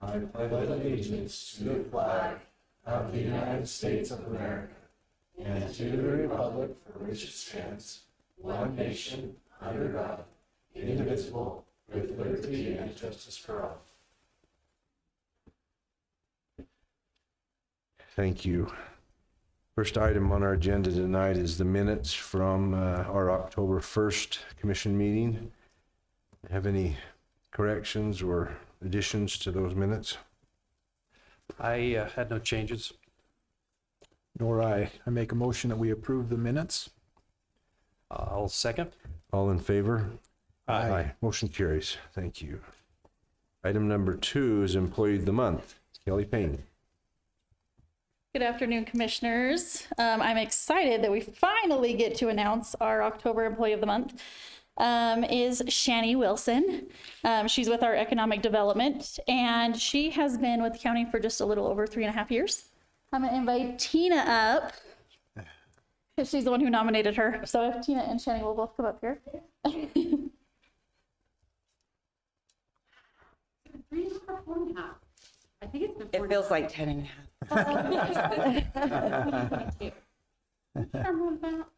I pledge allegiance to the flag of the United States of America and to the republic for which it stands, one nation, under God, indivisible, with liberty and justice for all. Thank you. First item on our agenda tonight is the minutes from our October 1st commission meeting. Have any corrections or additions to those minutes? I had no changes. Nor I. I make a motion that we approve the minutes. I'll second. All in favor? Aye. Motion carries. Thank you. Item number 2 is Employee of the Month. Kellie Payne. Good afternoon, commissioners. I'm excited that we finally get to announce our October Employee of the Month is Shani Wilson. She's with our economic development, and she has been with the county for just a little over 3.5 years. I'm gonna invite Tina up, because she's the one who nominated her. So if Tina and Shani will both come up here. 3.5 or 4.5. I think it's been 4.5. It feels like 10.5.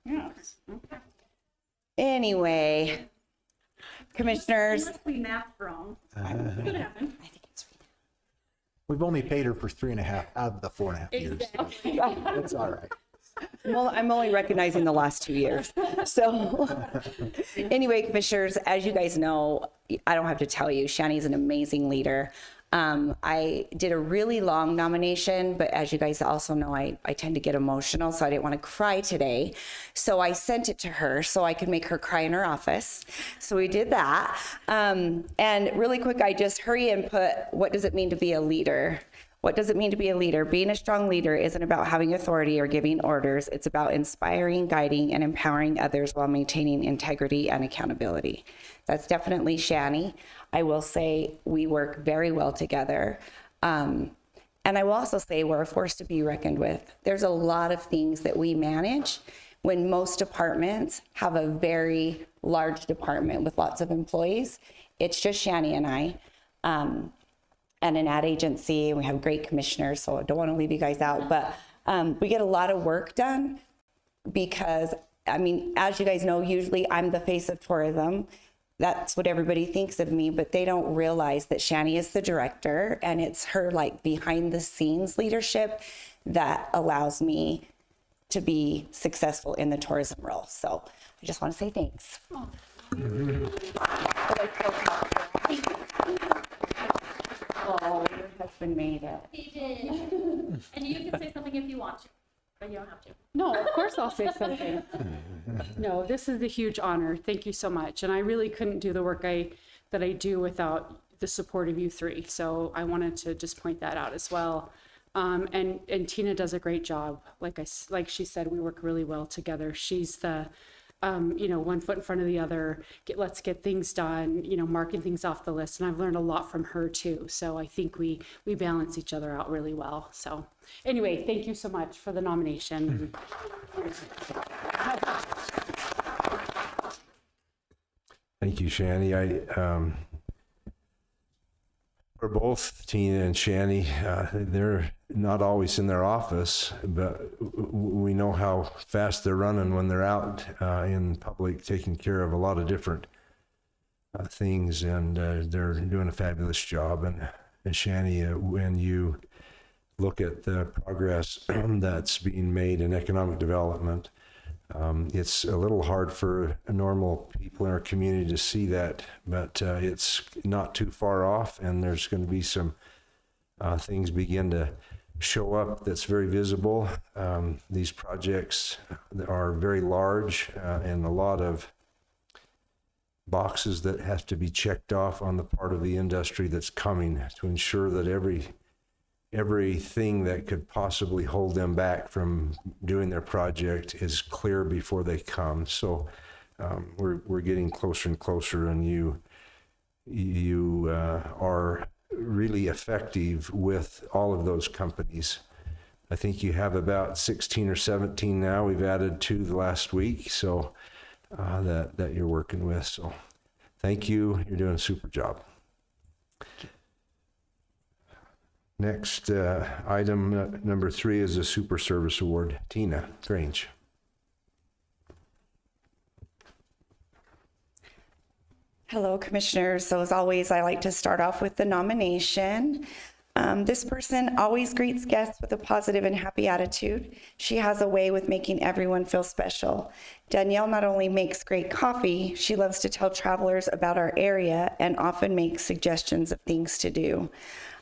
Yes. Okay. Anyway, commissioners. Unless we math wrong. Could happen. I think it's We've only paid her for 3.5 out of the 4.5 years. Exactly. That's all right. Well, I'm only recognizing the last 2 years. So anyway, commissioners, as you guys know, I don't have to tell you, Shani's an amazing leader. I did a really long nomination, but as you guys also know, I tend to get emotional, so I didn't want to cry today. So I sent it to her so I could make her cry in her office. So we did that. And really quick, I just hurry and put, what does it mean to be a leader? What does it mean to be a leader? Being a strong leader isn't about having authority or giving orders. It's about inspiring, guiding, and empowering others while maintaining integrity and accountability. That's definitely Shani. I will say we work very well together. And I will also say we're a force to be reckoned with. There's a lot of things that we manage when most departments have a very large department with lots of employees. It's just Shani and I. And an ad agency. We have great commissioners, so I don't want to leave you guys out, but we get a lot of work done because, I mean, as you guys know, usually I'm the face of tourism. That's what everybody thinks of me, but they don't realize that Shani is the director, and it's her like behind the scenes leadership that allows me to be successful in the tourism role. So I just want to say thanks. Oh. Oh, your husband made it. He did. And you can say something if you want to, but you don't have to. No, of course I'll say something. No, this is a huge honor. Thank you so much. And I really couldn't do the work that I do without the support of you three. So I wanted to just point that out as well. And Tina does a great job. Like she said, we work really well together. She's the one foot in front of the other, let's get things done, marking things off the list. And I've learned a lot from her too. So I think we balance each other out really well. So anyway, thank you so much for the nomination. Thank you, Shani. For both Tina and Shani, they're not always in their office, but we know how fast they're running when they're out in public, taking care of a lot of different things, and they're doing a fabulous job. And Shani, when you look at the progress that's being made in economic development, it's a little hard for normal people in our community to see that, but it's not too far off, and there's going to be some things begin to show up that's very visible. These projects are very large and a lot of boxes that have to be checked off on the part of the industry that's coming to ensure that everything that could possibly hold them back from doing their project is clear before they come. So we're getting closer and closer, and you are really effective with all of those companies. I think you have about 16 or 17 now. We've added 2 the last week, so that you're working with. So thank you. You're doing a super job. Next, item number 3 is a super service award. Tina, Grange. Hello, Commissioners. So as always, I like to start off with the nomination. This person always greets guests with a positive and happy attitude. She has a way with making everyone feel special. Danielle not only makes great coffee, she loves to tell travelers about our area and often makes suggestions of things to do.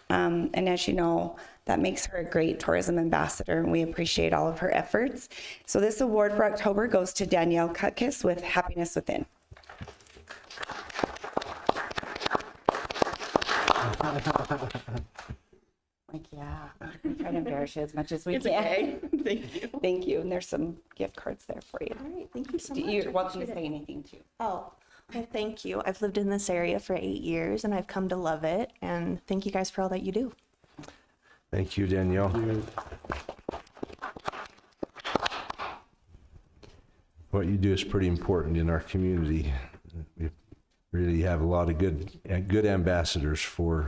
And as you know, that makes her a great tourism ambassador, and we appreciate all of her efforts. So this award for October goes to Danielle Kutkis with Happiness Within. Like, yeah, I'm trying to embarrass you as much as we can. Okay. Thank you. Thank you. And there's some gift cards there for you. All right. Thank you so much. You're I welcome to appreciate say it. anything too. Oh, well, thank you. I've lived in this area for 8 years and I've come to love it. And thank you guys for all that you do. Thank you, Danielle. What you do is pretty important in our community. We really have a lot of good ambassadors for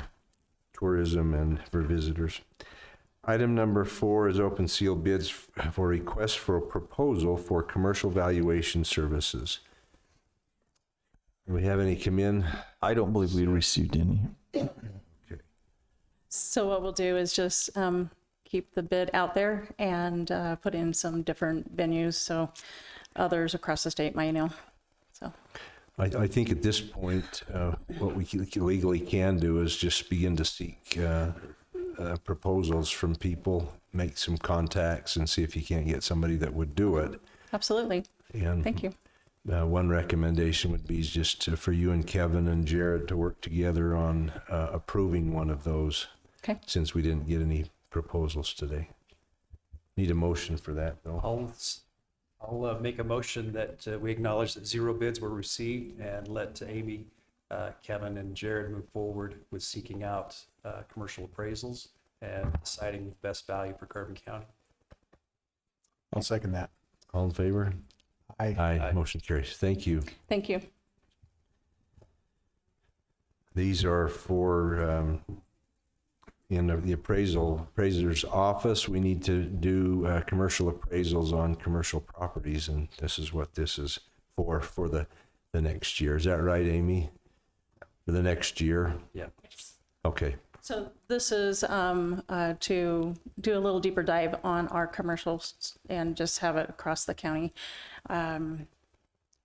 tourism and for visitors. Item number 4 is open sealed bids for request for a proposal for commercial valuation services. Do we have any come in? I don't believe we received any. So what we'll do is just keep the bid out there and put in some different venues so others across the state might know. So I think at this point, what we legally can do is just begin to seek proposals from people, make some contacts, and see if you can't get somebody that would do it. absolutely. And Thank you. one recommendation would be just for you and Kevin and Jared to work together on approving one of those. Okay. Since we didn't get any proposals today. Need a motion for that, though. I'll make a motion that we acknowledge that 0 bids were received and let Amy, Kevin, and Jared move forward with seeking out commercial appraisals and deciding the best value for Carbon County. I'll second that. All in favor? Aye. Aye. Motion carries. Thank you. Thank you. These are for in the appraiser's office. We need to do commercial appraisals on commercial properties, and this is what this is for the next year. Is that right, Amy? For the next year? Yeah. Okay. So this is to do a little deeper dive on our commercials and just have it across the county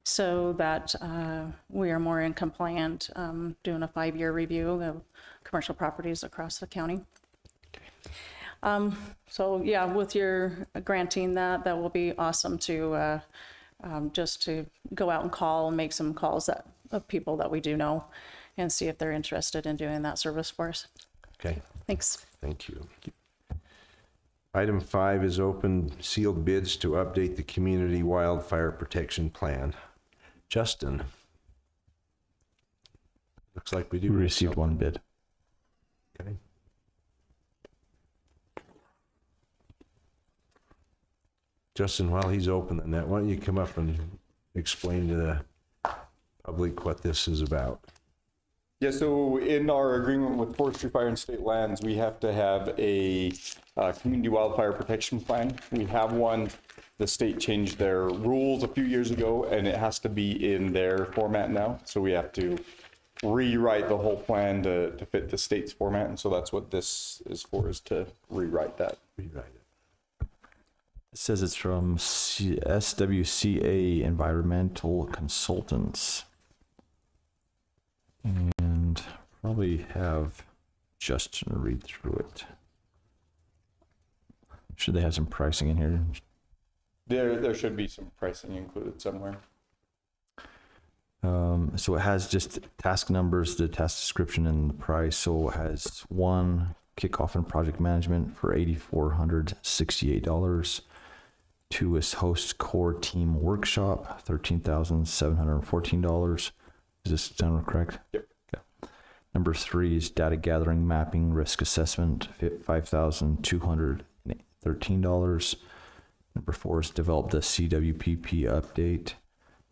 so that we are more in compliant, doing a 5-year review of commercial properties across the county. So yeah, with your granting that will be awesome to just to go out and call and make some calls of people that we do know and see if they're interested in doing that service for us. Okay. Thanks. Thank you. Item 5 is open sealed bids to update the Community Wildfire Protection Plan. Justin. Looks like we do. We received one bid. Okay. Justin, while he's opening that, why don't you come up and explain to the public what this is about? Yeah, so in our agreement with Forestry, Fire, and State Lands, we have to have a Community Wildfire Protection Plan. We have one. The state changed their rules a few years ago, and it has to be in their format now. So we have to rewrite the whole plan to fit the state's format, and so that's what this is for, is to rewrite that. Rewrite it. It says it's from SWCA Environmental Consultants. And probably have Justin read through it. Should they have some pricing in here? There should be some pricing included somewhere. So it has just task numbers, the task description, and the price. So it has 1 kickoff and project management for $8,468. 2 is host core team workshop, $13,714. Does this sound correct? Yep. Okay. Number 3 is data gathering, mapping, risk assessment, $5,213. Number 4 is develop the CWPP update,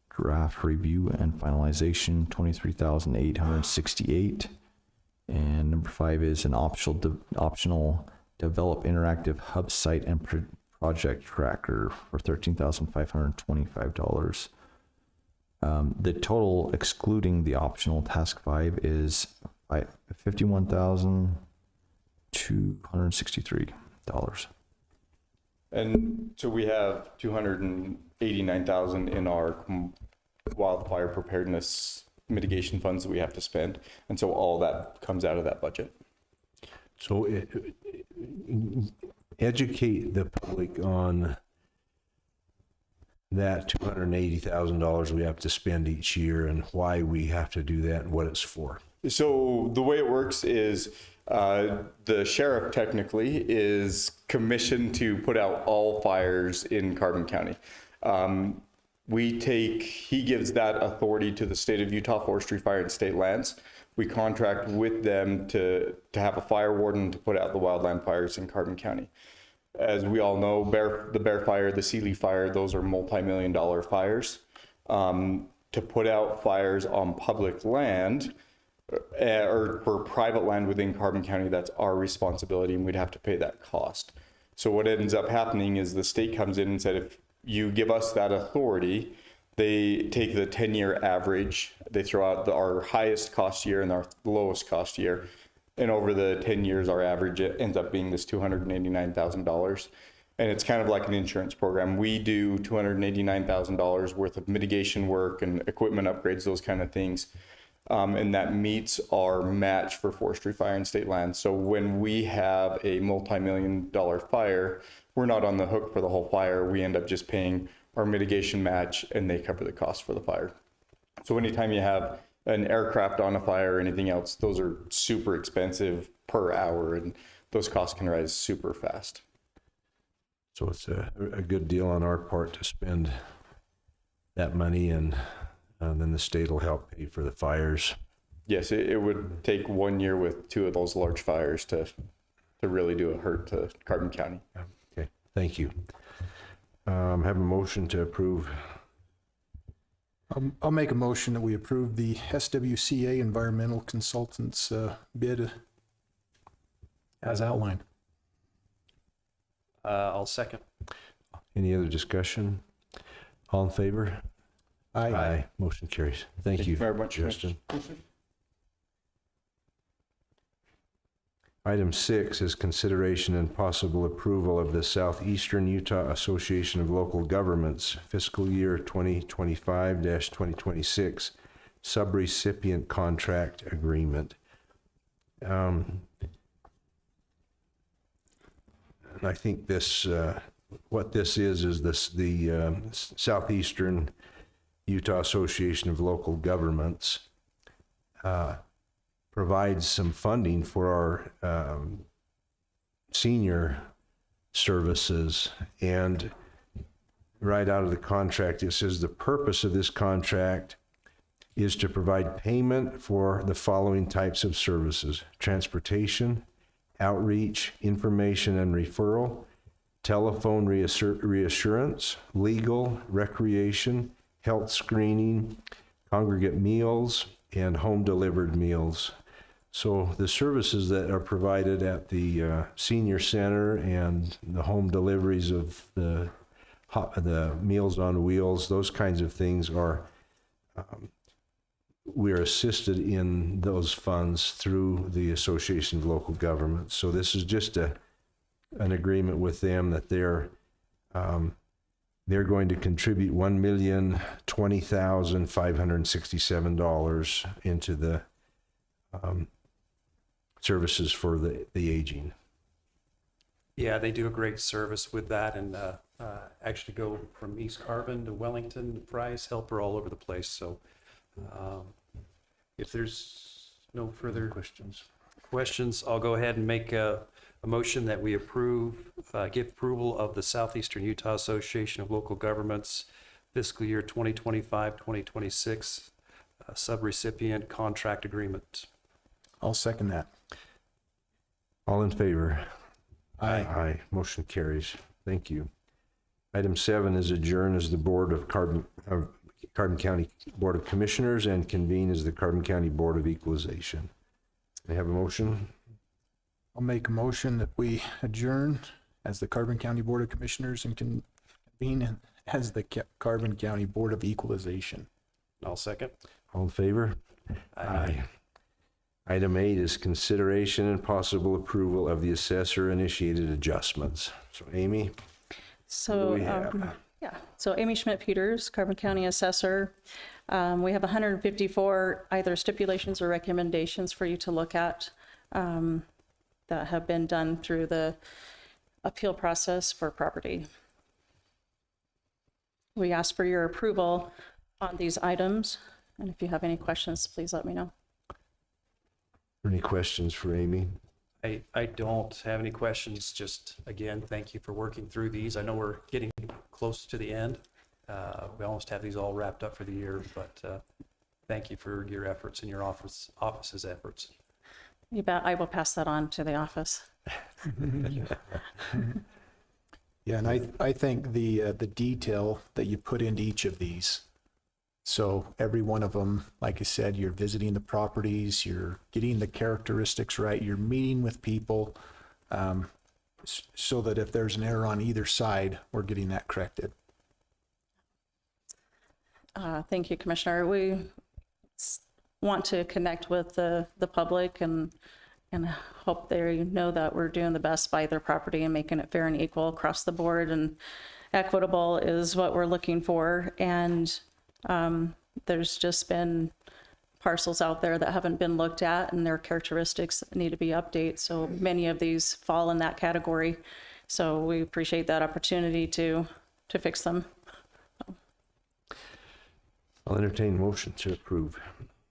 draft review and finalization, $23,868. And number 5 is an optional develop interactive hub site and project tracker for $13,525. The total, excluding the optional task 5, is $51,263. And so we have 289,000 in our wildfire preparedness mitigation funds that we have to spend. And so all that comes out of that budget. So educate the public on that $280,000 we have to spend each year and why we have to do that and what it's for. So the way it works is the sheriff technically is commissioned to put out all fires in Carbon County. He gives that authority to the state of Utah Forestry, Fire, and State Lands. We contract with them to have a fire warden to put out the wildland fires in Carbon County. As we all know, the Bear Fire, the Sealy Fire, those are multi-million-dollar fires. To put out fires on public land or for private land within Carbon County, that's our responsibility, and we'd have to pay that cost. So what ends up happening is the state comes in and said, if you give us that authority, they take the 10-year average, they throw out our highest cost year and our lowest cost year. And over the 10 years, our average ends up being this $289,000. And it's kind of like an insurance program. We do $289,000 worth of mitigation work and equipment upgrades, those kind of things. And that meets our match for forestry, fire, and state land. So when we have a multi-million-dollar fire, we're not on the hook for the whole fire. We end up just paying our mitigation match, and they cover the cost for the fire. So anytime you have an aircraft on a fire or anything else, those are super expensive per hour, and those costs can rise super fast. So it's a good deal on our part to spend that money, and then the state will help pay for the fires. Yes, it would take 1 year with 2 of those large fires to really do a hurt to Carbon County. Okay, thank you. Have a motion to approve. I'll make a motion that we approve the SWCA Environmental Consultants bid as outlined. I'll second. Any other discussion? All in favor? Aye. Aye. Motion carries. Thank you very much, Justin. Item 6 is consideration and possible approval of the Southeastern Utah Association of Local Governments fiscal year 2025-2026 subrecipient contract agreement. And I think this, what this is this the Southeastern Utah Association of Local Governments provides some funding for our senior services. And right out of the contract, it says the purpose of this contract is to provide payment for the following types of services: transportation, outreach, information and referral, telephone reassurance, legal, recreation, health screening, congregate meals, and home delivered meals. So the services that are provided at the senior center and the home deliveries of the Meals on Wheels, those kinds of things are, we are assisted in those funds through the Association of Local Governments. So this is just an agreement with them that they're going to contribute $1,020,567 into the services for the aging. Yeah, they do a great service with that, and actually go from East Carbon to Wellington, Price, Helper, all over the place. So if there's no further questions, I'll go ahead and make a motion that we give approval of the Southeastern Utah Association of Local Governments fiscal year 2025-2026 subrecipient contract agreement. I'll second that. All in favor? Aye. Aye. Motion carries. Thank you. Item 7 is adjourn as the Board of Carbon County Board of Commissioners and convene as the Carbon County Board of Equalization. May I have a motion? I'll make a motion that we adjourn as the Carbon County Board of Commissioners and convene as the Carbon County Board of Equalization. I'll second. All in favor? Aye. Item 8 is consideration and possible approval of the assessor-initiated adjustments. So Amy? So, we have? So Amy Schmidt-Peters, Carbon County Assessor. We have 154 either stipulations or recommendations for you to look at that have been done through the appeal process for property. We ask for your approval on these items, and if you have any questions, please let me know. Any questions for Amy? I don't have any questions. Just, again, thank you for working through these. I know we're getting close to the end. We almost have these all wrapped up for the year, but thank you for your efforts and your office's efforts. You bet. I will pass that on to the office. Yeah, and I think the detail that you put into each of these, so every one of them, like I said, you're visiting the properties, you're getting the characteristics right, you're meeting with people, so that if there's an error on either side, we're getting that corrected. Thank you, Commissioner. We want to connect with the public and hope they know that we're doing the best by their property and making it fair and equal across the board, and equitable is what we're looking for. And there's just been parcels out there that haven't been looked at and their characteristics need to be updated. So many of these fall in that category. So we appreciate that opportunity to fix them. I'll entertain a motion to approve.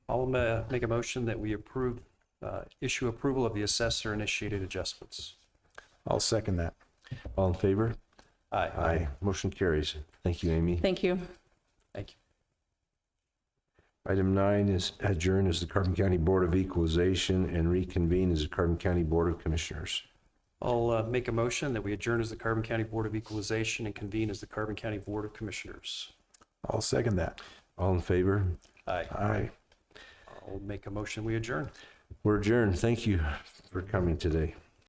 I'll make a motion that we approve, issue approval of the assessor-initiated adjustments. I'll second that. All in favor? Aye. Aye. Motion carries. Thank you, Amy. Thank you. Thank you. Item 9 is adjourn as the Carbon County Board of Equalization and reconvene as the Carbon County Board of Commissioners. I'll make a motion that we adjourn as the Carbon County Board of Equalization and convene as the Carbon County Board of Commissioners. I'll second that. All in favor? Aye. Aye. I'll make a motion we adjourn. We're adjourned. Thank you for coming today.